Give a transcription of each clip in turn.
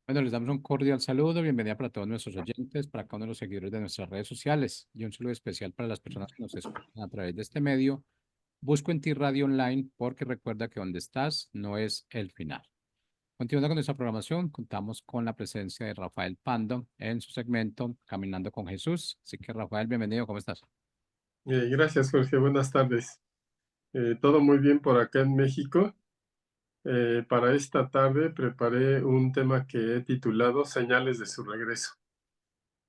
Bueno, les damos un cordial saludo, bienvenida para todos nuestros oyentes, para cada uno de los seguidores de nuestras redes sociales y un saludo especial para las personas que nos escuchan a través de este medio. Busco en ti Radio Online porque recuerda que donde estás no es el final. Continuando con nuestra programación, contamos con la presencia de Rafael Pando en su segmento Caminando con Jesús. Así que Rafael, bienvenido, ¿cómo estás? Gracias, Jorge. Buenas tardes. Todo muy bien por acá en México. Para esta tarde preparé un tema que he titulado Señales de su regreso.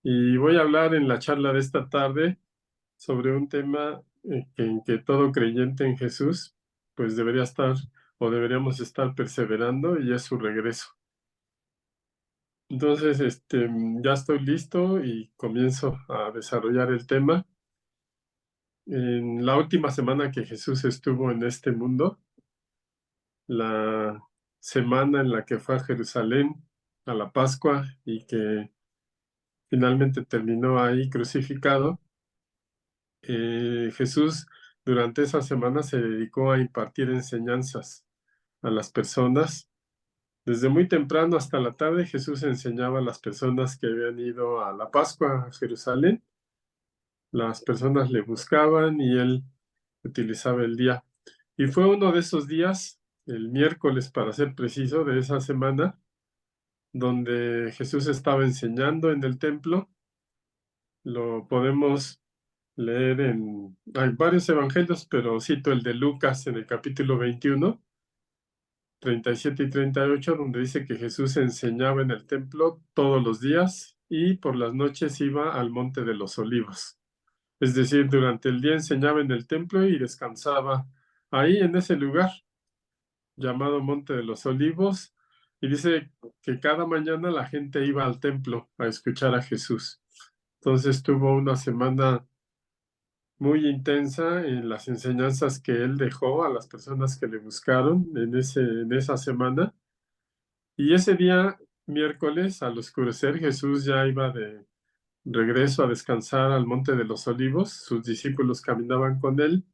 Y voy a hablar en la charla de esta tarde sobre un tema en que todo creyente en Jesús pues debería estar o deberíamos estar perseverando, y es su regreso. Entonces, ya estoy listo y comienzo a desarrollar el tema. En la última semana que Jesús estuvo en este mundo, la semana en la que fue a Jerusalén a la Pascua y que finalmente terminó ahí crucificado, Jesús durante esa semana se dedicó a impartir enseñanzas a las personas. Desde muy temprano hasta la tarde, Jesús enseñaba a las personas que habían ido a la Pascua a Jerusalén. Las personas le buscaban y él utilizaba el día. Y fue uno de esos días, el miércoles para ser preciso, de esa semana, donde Jesús estaba enseñando en el templo. Lo podemos leer hay varios evangelios, pero cito el de Lucas en el capítulo 21, 37 y 38, donde dice que Jesús enseñaba en el templo todos los días y por las noches iba al Monte de los Olivos. Es decir, durante el día enseñaba en el templo y descansaba ahí en ese lugar llamado Monte de los Olivos, y dice que cada mañana la gente iba al templo a escuchar a Jesús. Entonces tuvo una semana muy intensa en las enseñanzas que él dejó a las personas que le buscaron en esa semana. Y ese día, miércoles, al oscurecer, Jesús ya iba de regreso a descansar al Monte de los Olivos. Sus discípulos caminaban con él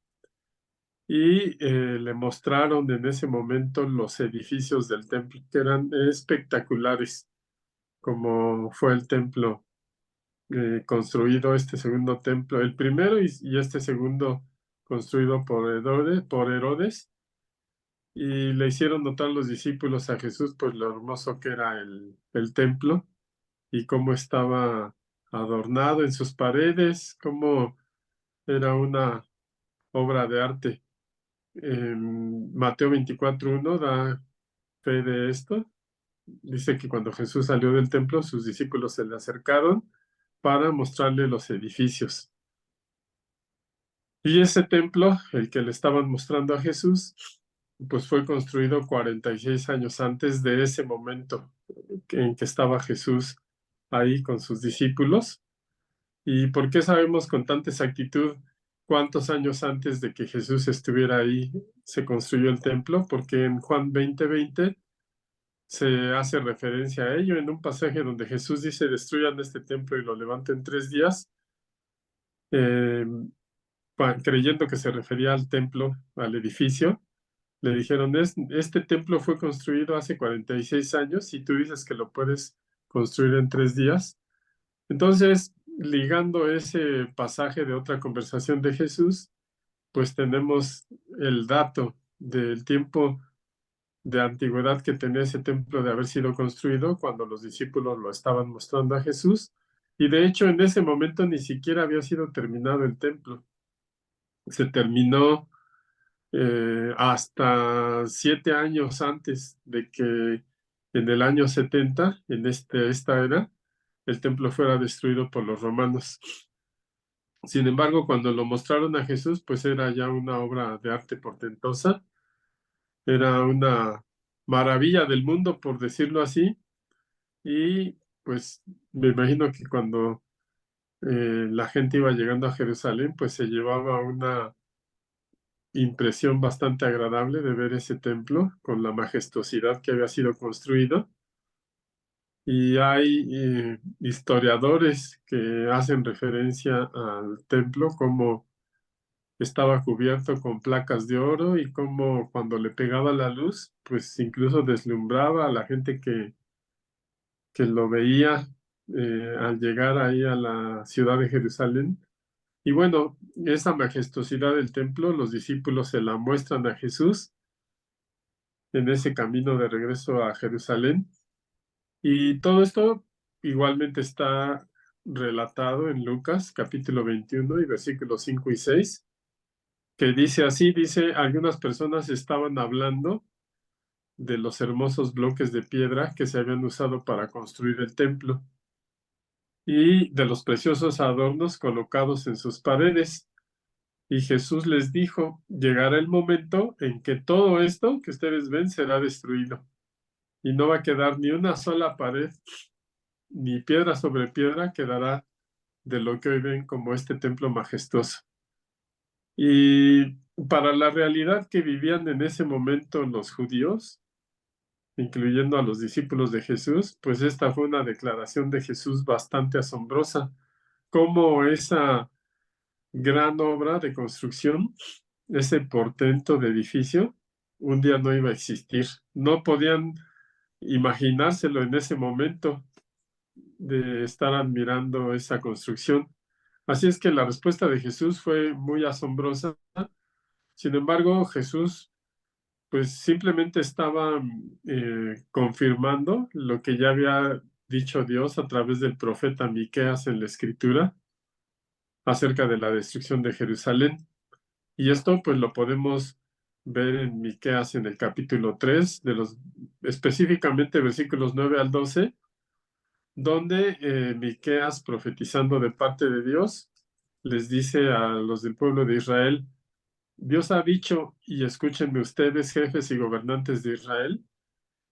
y le mostraron en ese momento los edificios del templo, que eran espectaculares, como fue el templo construido, este segundo templo, el primero y este segundo construido por Herodes, y le hicieron notar los discípulos a Jesús, pues lo hermoso que era el templo y cómo estaba adornado en sus paredes, cómo era una obra de arte. Mateo 24:1 da fe de esto. Dice que cuando Jesús salió del templo, sus discípulos se le acercaron para mostrarle los edificios. Y ese templo, el que le estaban mostrando a Jesús, pues fue construido 46 años antes de ese momento en que estaba Jesús ahí con sus discípulos. ¿Y por qué sabemos con tanta exactitud cuántos años antes de que Jesús estuviera ahí se construyó el templo? Porque en Juan 20:20 se hace referencia a ello en un pasaje donde Jesús dice: destruyan este templo y lo levanten 3 días, eh, creyendo que se refería al templo, al edificio. Le dijeron: este templo fue construido hace 46 años y tú dices que lo puedes construir en 3 días. Entonces, ligando ese pasaje de otra conversación de Jesús, pues tenemos el dato del tiempo de antigüedad que tenía ese templo de haber sido construido cuando los discípulos lo estaban mostrando a Jesús. Y de hecho, en ese momento ni siquiera había sido terminado el templo. Se terminó hasta 7 años antes de que en el año 70, en esta era, el templo fuera destruido por los romanos. Sin embargo, cuando lo mostraron a Jesús, pues era ya una obra de arte portentosa, era una maravilla del mundo, por decirlo así, y pues me imagino que cuando la gente iba llegando a Jerusalén, pues se llevaba una impresión bastante agradable de ver ese templo con la majestuosidad que había sido construido. Y hay historiadores que hacen referencia al templo como estaba cubierto con placas de oro y como cuando le pegaba la luz, pues incluso deslumbraba a la gente que que lo veía al llegar ahí a la ciudad de Jerusalén. Y bueno, esa majestuosidad del templo, los discípulos se la muestran a Jesús en ese camino de regreso a Jerusalén. Y todo esto igualmente está relatado en Lucas capítulo 21 y versículos 5 y 6, que dice así, dice, algunas personas estaban hablando de los hermosos bloques de piedra que se habían usado para construir el templo y de los preciosos adornos colocados en sus paredes. Y Jesús les dijo, llegará el momento en que todo esto que ustedes ven será destruido y no va a quedar ni una sola pared, ni piedra sobre piedra quedará de lo que hoy ven como este templo majestuoso. Y para la realidad que vivían en ese momento los judíos, incluyendo a los discípulos de Jesús, pues esta fue una declaración de Jesús bastante asombrosa, como esa gran obra de construcción, ese portento de edificio, un día no iba a existir. No podían imaginárselo en ese momento de estar admirando esa construcción. Así es que la respuesta de Jesús fue muy asombrosa. Sin embargo, Jesús pues simplemente estaba confirmando lo que ya había dicho Dios a través del profeta Miqueas en la Escritura acerca de la destrucción de Jerusalén. Y esto pues lo podemos ver en Miqueas en el capítulo 3, específicamente versículos 9 al 12, donde Miqueas, profetizando de parte de Dios, les dice a los del pueblo de Israel, Dios ha dicho, y escúchenme ustedes, jefes y gobernantes de Israel,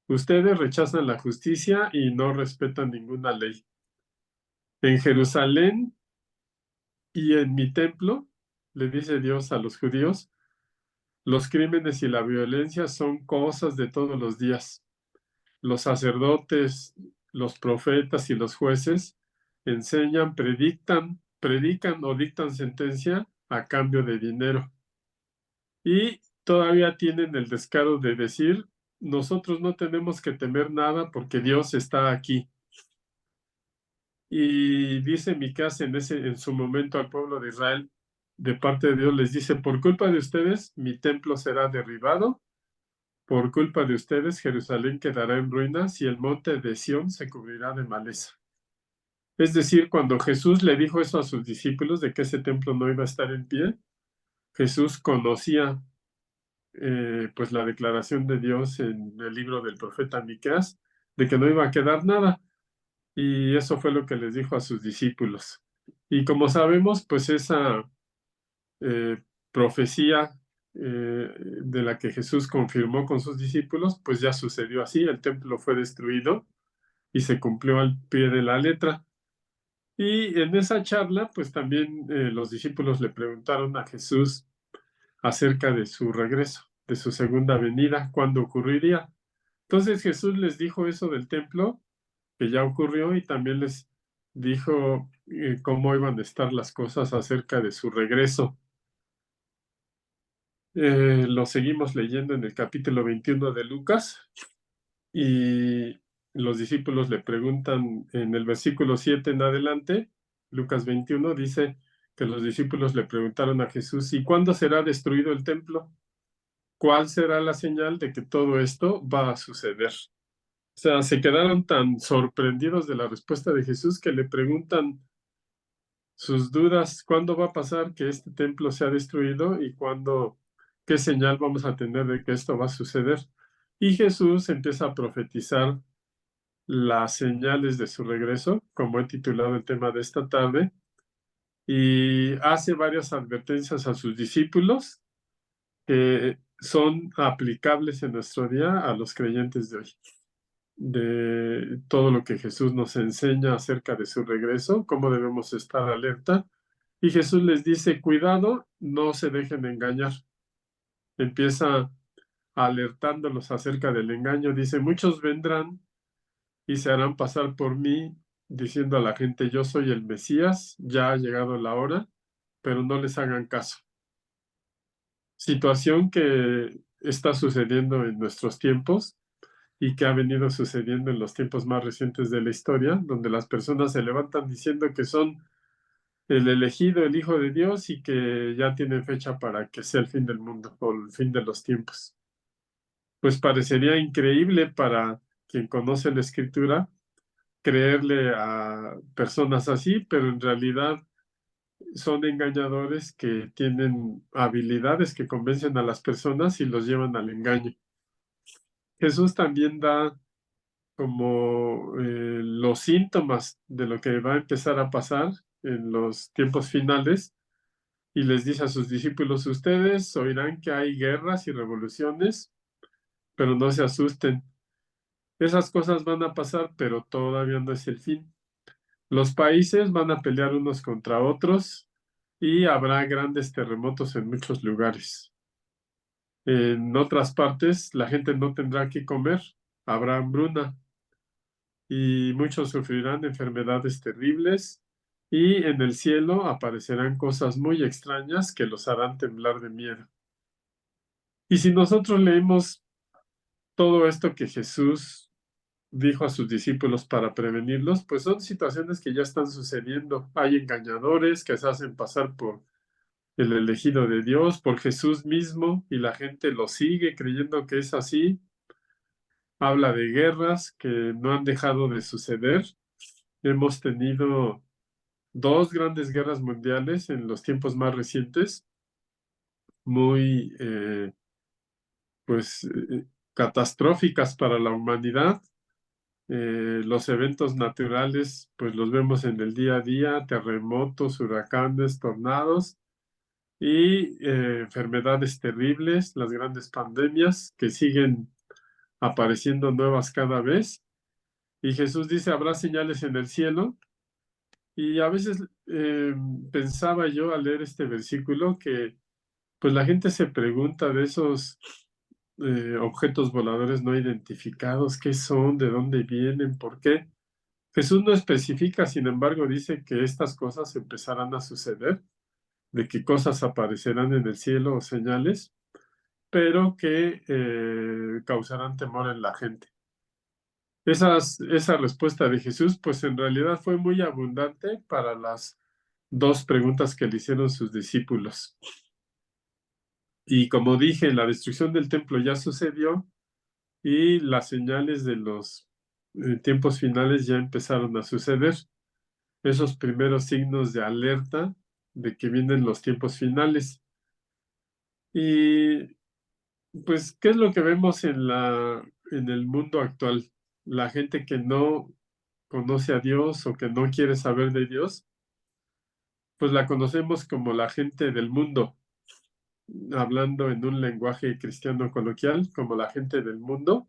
ustedes rechazan la justicia y no respetan ninguna ley. En Jerusalén y en mi templo, le dice Dios a los judíos, los crímenes y la violencia son cosas de todos los días. Los sacerdotes, los profetas y los jueces enseñan, predican o dictan sentencia a cambio de dinero. Y todavía tienen el descaro de decir, nosotros no tenemos que temer nada porque Dios está aquí. Y dice Micás en su momento al pueblo de Israel, de parte de Dios, les dice, por culpa de ustedes, mi templo será derribado, por culpa de ustedes, Jerusalén quedará en ruinas y el monte de Sión se cubrirá de maleza. Es decir, cuando Jesús le dijo eso a sus discípulos de que ese templo no iba a estar en pie, Jesús conocía pues la declaración de Dios en el libro del profeta Miqueas de que no iba a quedar nada. Y eso fue lo que les dijo a sus discípulos. Y como sabemos, pues esa profecía de la que Jesús confirmó con sus discípulos, pues ya sucedió así, el templo fue destruido y se cumplió al pie de la letra. Y en esa charla, pues también los discípulos le preguntaron a Jesús acerca de su regreso, de su segunda venida, cuándo ocurriría. Entonces Jesús les dijo eso del templo, que ya ocurrió, y también les dijo cómo iban a estar las cosas acerca de su regreso. Lo seguimos leyendo en el capítulo 21 de Lucas, y los discípulos le preguntan en el versículo 7 en adelante, Lucas 21 dice que los discípulos le preguntaron a Jesús, ¿y cuándo será destruido el templo? ¿Cuál será la señal de que todo esto va a suceder? O sea, se quedaron tan sorprendidos de la respuesta de Jesús que le preguntan sus dudas, ¿cuándo va a pasar que este templo sea destruido y qué señal vamos a tener de que esto va a suceder? Y Jesús empieza a profetizar las señales de su regreso, como he titulado el tema de esta tarde, y hace varias advertencias a sus discípulos que son aplicables en nuestro día a los creyentes de hoy, de todo lo que Jesús nos enseña acerca de su regreso, cómo debemos estar alerta. Y Jesús les dice, cuidado, no se dejen engañar. Empieza alertándolos acerca del engaño. Dice, muchos vendrán y se harán pasar por mí, diciendo a la gente, yo soy el Mesías, ya ha llegado la hora, pero no les hagan caso. Situación que está sucediendo en nuestros tiempos, y que ha venido sucediendo en los tiempos más recientes de la historia, donde las personas se levantan diciendo que son el elegido, el Hijo de Dios, y que ya tienen fecha para que sea el fin del mundo o el fin de los tiempos. Pues parecería increíble para quien conoce la Escritura creerle a personas así, pero en realidad son engañadores que tienen habilidades que convencen a las personas y los llevan al engaño. Jesús también da como los síntomas de lo que va a empezar a pasar en los tiempos finales y les dice a sus discípulos: ustedes oirán que hay guerras y revoluciones, pero no se asusten. Esas cosas van a pasar, pero todavía no es el fin. Los países van a pelear unos contra otros y habrá grandes terremotos en muchos lugares. En otras partes, la gente no tendrá que comer, habrá hambruna y muchos sufrirán enfermedades terribles, y en el cielo aparecerán cosas muy extrañas que los harán temblar de miedo. Y si nosotros leemos todo esto que Jesús dijo a sus discípulos para prevenirlos, pues son situaciones que ya están sucediendo. Hay engañadores que se hacen pasar por el elegido de Dios, por Jesús mismo, y la gente lo sigue creyendo que es así. Habla de guerras que no han dejado de suceder. Hemos tenido dos grandes guerras mundiales en los tiempos más recientes, muy pues catastróficas para la humanidad. Los eventos naturales, pues los vemos en el día a día: terremotos, huracanes, tornados y enfermedades terribles, las grandes pandemias que siguen apareciendo nuevas cada vez. Y Jesús dice: habrá señales en el cielo. Y a veces pensaba yo al leer este versículo que pues la gente se pregunta de esos objetos voladores no identificados: ¿qué son? ¿De dónde vienen? ¿Por qué? Jesús no especifica, sin embargo, dice que estas cosas empezarán a suceder, de que cosas aparecerán en el cielo o señales, pero que causarán temor en la gente. Esa respuesta de Jesús, pues en realidad fue muy abundante para las dos preguntas que le hicieron sus discípulos. Y como dije, la destrucción del templo ya sucedió y las señales de los tiempos finales ya empezaron a suceder. Esos primeros signos de alerta de que vienen los tiempos finales. Y pues, ¿qué es lo que vemos en el mundo actual? La gente que no conoce a Dios o que no quiere saber de Dios, pues la conocemos como la gente del mundo, hablando en un lenguaje cristiano coloquial, como la gente del mundo,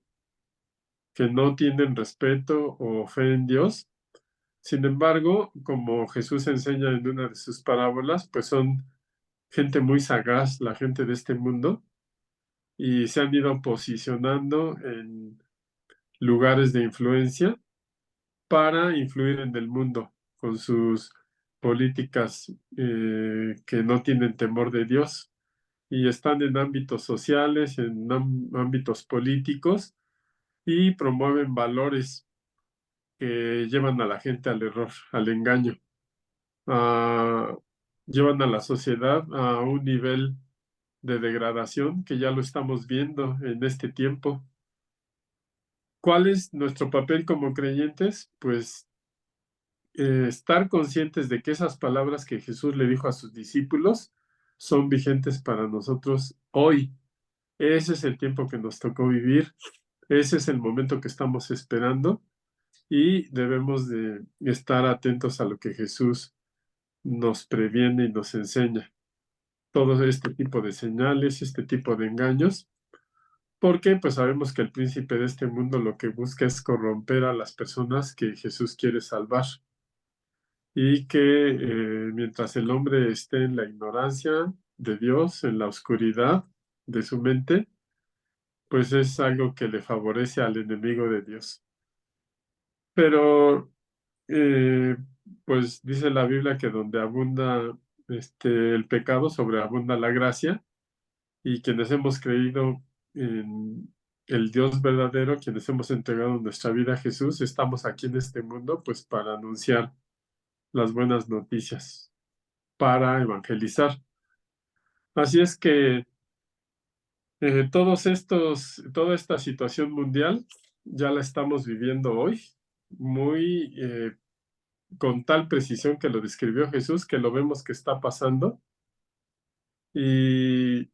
que no tienen respeto o fe en Dios. Sin embargo, como Jesús enseña en una de sus parábolas, pues son gente muy sagaz, la gente de este mundo, y se han ido posicionando en lugares de influencia para influir en el mundo con sus políticas que no tienen temor de Dios, y están en ámbitos sociales, en ámbitos políticos, y promueven valores que llevan a la gente al error, al engaño. Llevan a la sociedad a un nivel de degradación que ya lo estamos viendo en este tiempo. ¿Cuál es nuestro papel como creyentes? Pues estar conscientes de que esas palabras que Jesús le dijo a sus discípulos son vigentes para nosotros hoy. Ese es el tiempo que nos tocó vivir, ese es el momento que estamos esperando, y debemos de estar atentos a lo que Jesús nos previene y nos enseña. Todo este tipo de señales, este tipo de engaños, porque pues sabemos que el príncipe de este mundo lo que busca es corromper a las personas que Jesús quiere salvar, y que mientras el hombre esté en la ignorancia de Dios, en la oscuridad de su mente, pues es algo que le favorece al enemigo de Dios. Pero eh, pues dice la Biblia que donde abunda el pecado, sobreabunda la gracia, y quienes hemos creído en el Dios verdadero, quienes hemos entregado nuestra vida a Jesús, estamos aquí en este mundo, pues para anunciar las buenas noticias, para evangelizar. Así es que toda esta situación mundial ya la estamos viviendo hoy, muy con tal precisión que lo describió Jesús, que lo vemos que está pasando, y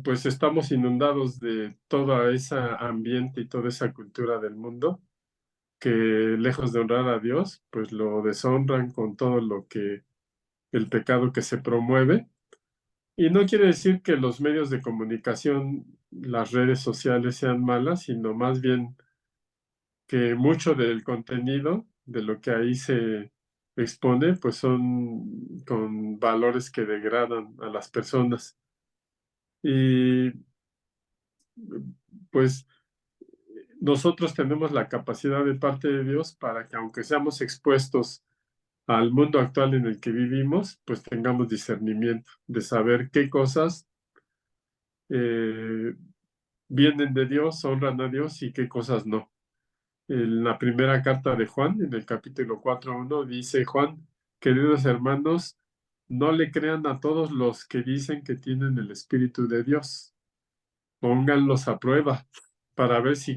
pues estamos inundados de todo ese ambiente y toda esa cultura del mundo, que lejos de honrar a Dios, pues lo deshonran con todo lo que el pecado que se promueve. Y no quiere decir que los medios de comunicación, las redes sociales sean malas, sino más bien que mucho del contenido, de lo que ahí se expone, pues son con valores que degradan a las personas. Y pues nosotros tenemos la capacidad de parte de Dios para que aunque seamos expuestos al mundo actual en el que vivimos, pues tengamos discernimiento de saber qué cosas eh, vienen de Dios, honran a Dios y qué cosas no. En la primera carta de Juan, en el capítulo 4:1, dice Juan, queridos hermanos, no le crean a todos los que dicen que tienen el Espíritu de Dios. Pónganlos a prueba para ver si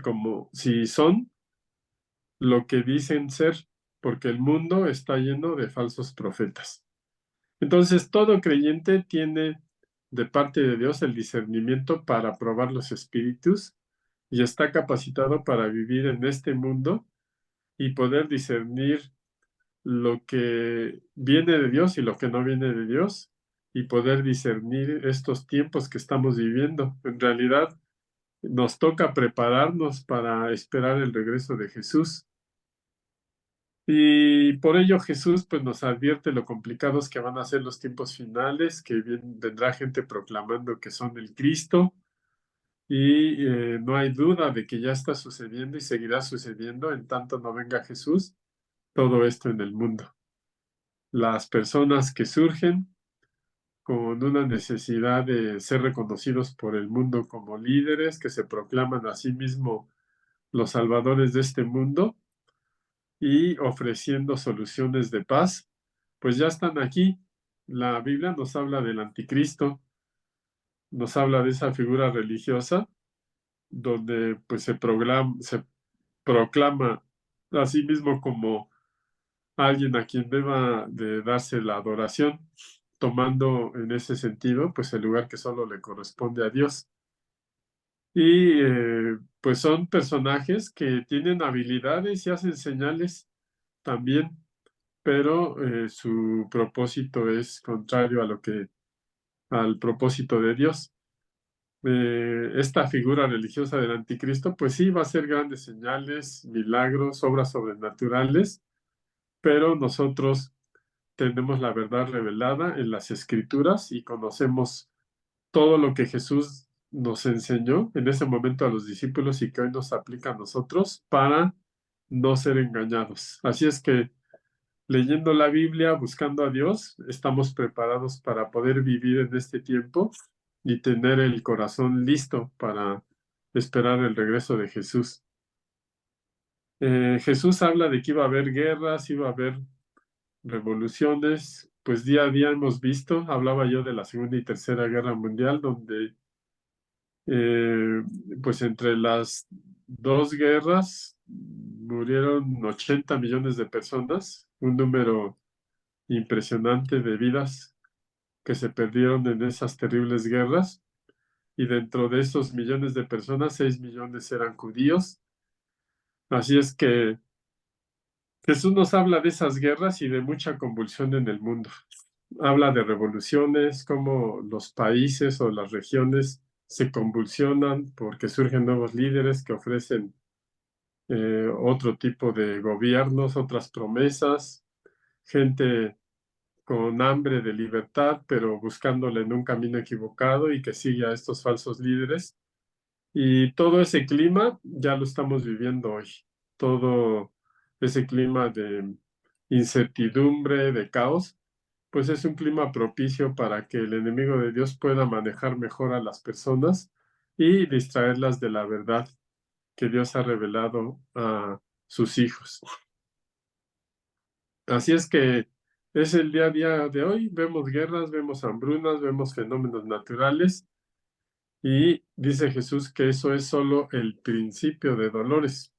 son lo que dicen ser, porque el mundo está lleno de falsos profetas. Entonces, todo creyente tiene de parte de Dios el discernimiento para probar los espíritus y está capacitado para vivir en este mundo y poder discernir lo que viene de Dios y lo que no viene de Dios, y poder discernir estos tiempos que estamos viviendo. En realidad, nos toca prepararnos para esperar el regreso de Jesús. Y por ello Jesús pues nos advierte lo complicados que van a ser los tiempos finales, que vendrá gente proclamando que son el Cristo, y no hay duda de que ya está sucediendo y seguirá sucediendo en tanto no venga Jesús, todo esto en el mundo. Las personas que surgen con una necesidad de ser reconocidos por el mundo como líderes, que se proclaman a sí mismos los salvadores de este mundo y ofreciendo soluciones de paz, pues ya están aquí. La Biblia nos habla del anticristo, nos habla de esa figura religiosa donde pues se proclama a sí mismo como alguien a quien deba de darse la adoración, tomando en ese sentido pues el lugar que solo le corresponde a Dios. Y pues son personajes que tienen habilidades y hacen señales también, pero su propósito es contrario al propósito de Dios. Esta figura religiosa del anticristo, pues sí, va a hacer grandes señales, milagros, obras sobrenaturales, pero nosotros tenemos la verdad revelada en las Escrituras y conocemos todo lo que Jesús nos enseñó en ese momento a los discípulos y que hoy nos aplica a nosotros para no ser engañados. Así es que leyendo la Biblia, buscando a Dios, estamos preparados para poder vivir en este tiempo y tener el corazón listo para esperar el regreso de Jesús. Jesús habla de que iba a haber guerras, iba a haber revoluciones, pues día a día hemos visto, hablaba yo de la Segunda y Tercera Guerra Mundial, donde eh, pues entre las dos guerras murieron 80 millones de personas, un número impresionante de vidas que se perdieron en esas terribles guerras, y dentro de esos millones de personas, 6 millones eran judíos. Así es que Jesús nos habla de esas guerras y de mucha convulsión en el mundo. Habla de revoluciones, cómo los países o las regiones se convulsionan porque surgen nuevos líderes que ofrecen otro tipo de gobiernos, otras promesas, gente con hambre de libertad, pero buscándole en un camino equivocado y que sigue a estos falsos líderes. Y todo ese clima ya lo estamos viviendo hoy. Todo ese clima de incertidumbre, de caos, pues es un clima propicio para que el enemigo de Dios pueda manejar mejor a las personas y distraerlas de la verdad. que Dios ha revelado a sus hijos. Así es que es el día a día de hoy. Vemos guerras, vemos hambrunas, vemos fenómenos naturales y dice Jesús que eso es solo el principio de dolores.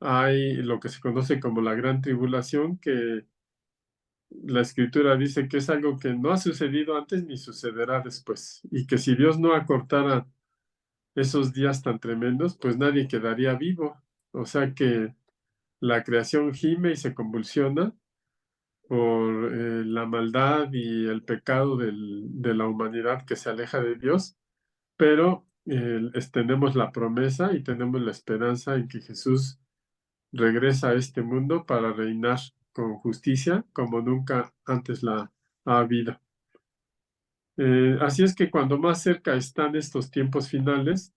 Hay lo que se conoce como la gran tribulación, que la Escritura dice que es algo que no ha sucedido antes ni sucederá después, y que si Dios no acortara esos días tan tremendos, pues nadie quedaría vivo. O sea que la creación gime y se convulsiona por la maldad y el pecado de la humanidad que se aleja de Dios, pero tenemos la promesa y tenemos la esperanza en que Jesús regresa a este mundo para reinar con justicia como nunca antes la ha habido. Así es que cuando más cerca están estos tiempos finales,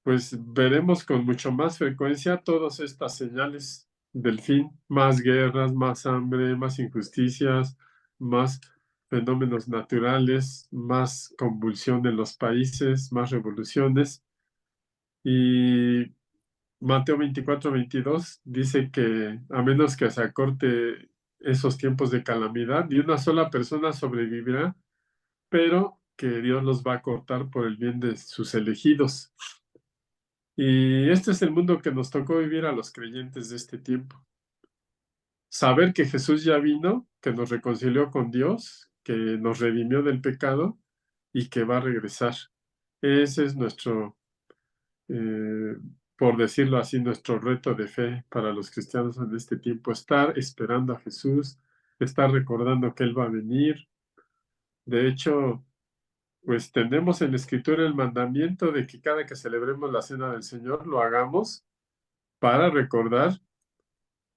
pues veremos con mucho más frecuencia todas estas señales del fin: más guerras, más hambre, más injusticias, más fenómenos naturales, más convulsión en los países, más revoluciones. Y Mateo 24-22 dice que a menos que se acorte esos tiempos de calamidad, ni una sola persona sobrevivirá, pero que Dios los va a cortar por el bien de sus elegidos. Y este es el mundo que nos tocó vivir a los creyentes de este tiempo. Saber que Jesús ya vino, que nos reconcilió con Dios, que nos redimió del pecado y que va a regresar. Ese es nuestro, por decirlo así, nuestro reto de fe para los cristianos en este tiempo: estar esperando a Jesús, estar recordando que Él va a venir. De hecho, pues tenemos en la Escritura el mandamiento de que cada que celebremos la Cena del Señor lo hagamos para recordar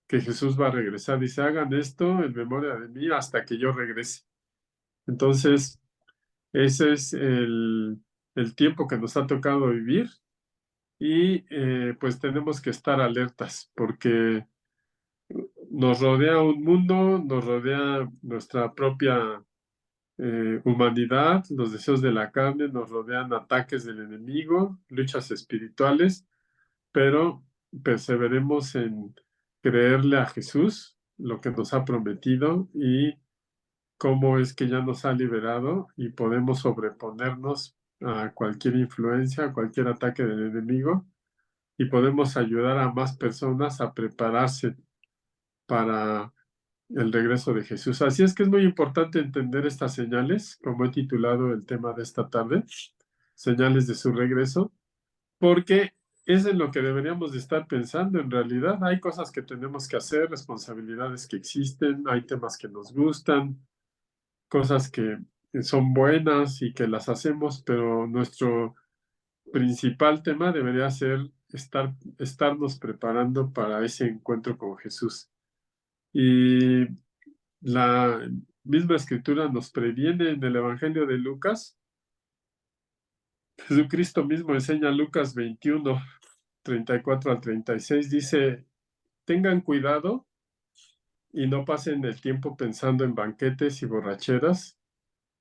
que Jesús va a regresar. Dice: hagan esto en memoria de mí hasta que yo regrese. Entonces, ese es el tiempo que nos ha tocado vivir y pues tenemos que estar alertas porque nos rodea un mundo, nos rodea nuestra propia humanidad, los deseos de la carne, nos rodean ataques del enemigo, luchas espirituales, pero perseveremos en creerle a Jesús lo que nos ha prometido y cómo es que ya nos ha liberado y podemos sobreponernos a cualquier influencia, a cualquier ataque del enemigo, y podemos ayudar a más personas a prepararse para el regreso de Jesús. Así es que es muy importante entender estas señales, como he titulado el tema de esta tarde: señales de su regreso, porque es en lo que deberíamos de estar pensando. En realidad hay cosas que tenemos que hacer, responsabilidades que existen, hay temas que nos gustan, cosas que son buenas y que las hacemos, pero nuestro principal tema debería ser estarnos preparando para ese encuentro con Jesús. Y la misma Escritura nos previene en el Evangelio de Lucas. Jesucristo mismo enseña: Lucas 21:34-36, dice: tengan cuidado y no pasen el tiempo pensando en banquetes y borracheras,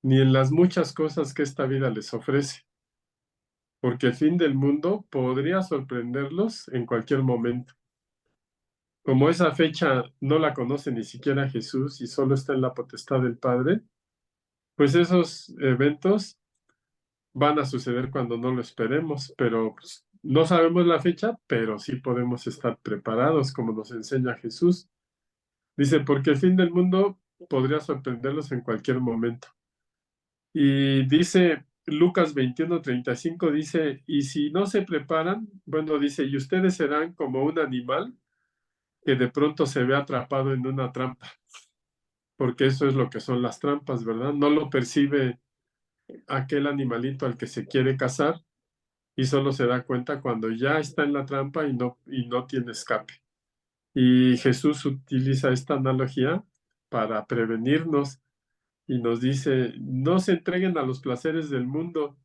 ni en las muchas cosas que esta vida les ofrece, porque el fin del mundo podría sorprenderlos en cualquier momento. Como esa fecha no la conoce ni siquiera Jesús y solo está en la potestad del Padre, pues esos eventos van a suceder cuando no lo esperemos, pero pues, no sabemos la fecha, pero sí podemos estar preparados, como nos enseña Jesús. Dice: porque el fin del mundo podría sorprenderlos en cualquier momento. Y dice Lucas 21:35, dice: y si no se preparan, bueno, dice: y ustedes serán como un animal que de pronto se ve atrapado en una trampa, porque eso es lo que son las trampas, ¿verdad? No lo percibe aquel animalito al que se quiere cazar y solo se da cuenta cuando ya está en la trampa y no tiene escape. Y Jesús utiliza esta analogía para prevenirnos y nos dice: no se entreguen a los placeres del mundo,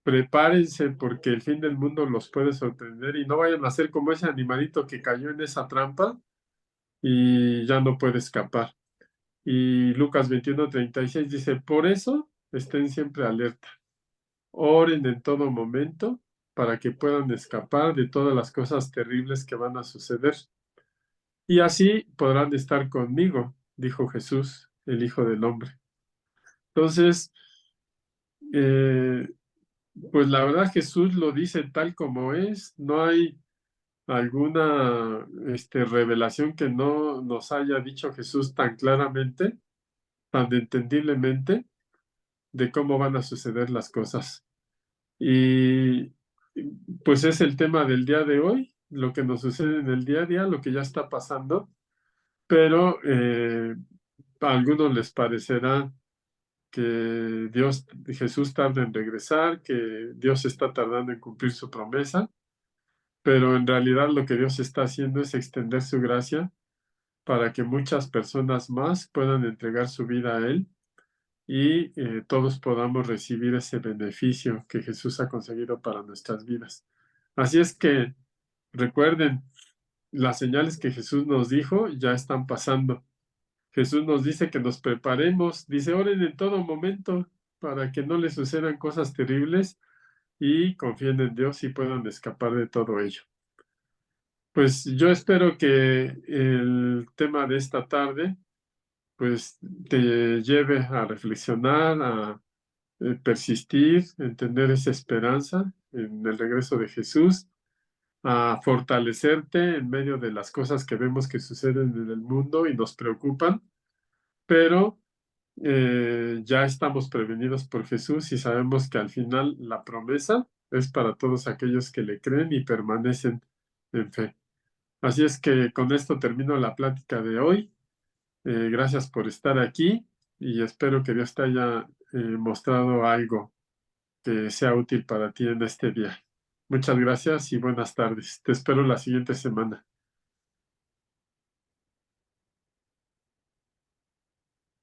prepárense porque el fin del mundo los puede sorprender y no vayan a ser como ese animalito que cayó en esa trampa y ya no puede escapar. Y Lucas 21:36 dice: por eso estén siempre alerta, oren en todo momento para que puedan escapar de todas las cosas terribles que van a suceder. Y así podrán estar conmigo, dijo Jesús, el Hijo del Hombre. Entonces, pues la verdad Jesús lo dice tal como es, no hay alguna revelación que no nos haya dicho Jesús tan claramente, tan entendiblemente, de cómo van a suceder las cosas. Y pues es el tema del día de hoy, lo que nos sucede en el día a día, lo que ya está pasando, pero a algunos les parecerá que Jesús tarda en regresar, que Dios está tardando en cumplir su promesa, pero en realidad lo que Dios está haciendo es extender su gracia para que muchas personas más puedan entregar su vida a Él y todos podamos recibir ese beneficio que Jesús ha conseguido para nuestras vidas. Así es que recuerden, las señales que Jesús nos dijo ya están pasando. Jesús nos dice que nos preparemos, dice, oren en todo momento para que no les sucedan cosas terribles y confíen en Dios y puedan escapar de todo ello. Pues yo espero que el tema de esta tarde pues te lleve a reflexionar, a persistir, en tener esa esperanza en el regreso de Jesús, a fortalecerte en medio de las cosas que vemos que suceden en el mundo y nos preocupan, pero ya estamos prevenidos por Jesús y sabemos que al final la promesa es para todos aquellos que le creen y permanecen en fe. Así es que con esto termino la plática de hoy. Gracias por estar aquí y espero que Dios te haya mostrado algo que sea útil para ti en este día. Muchas gracias y buenas tardes. Te espero la siguiente semana.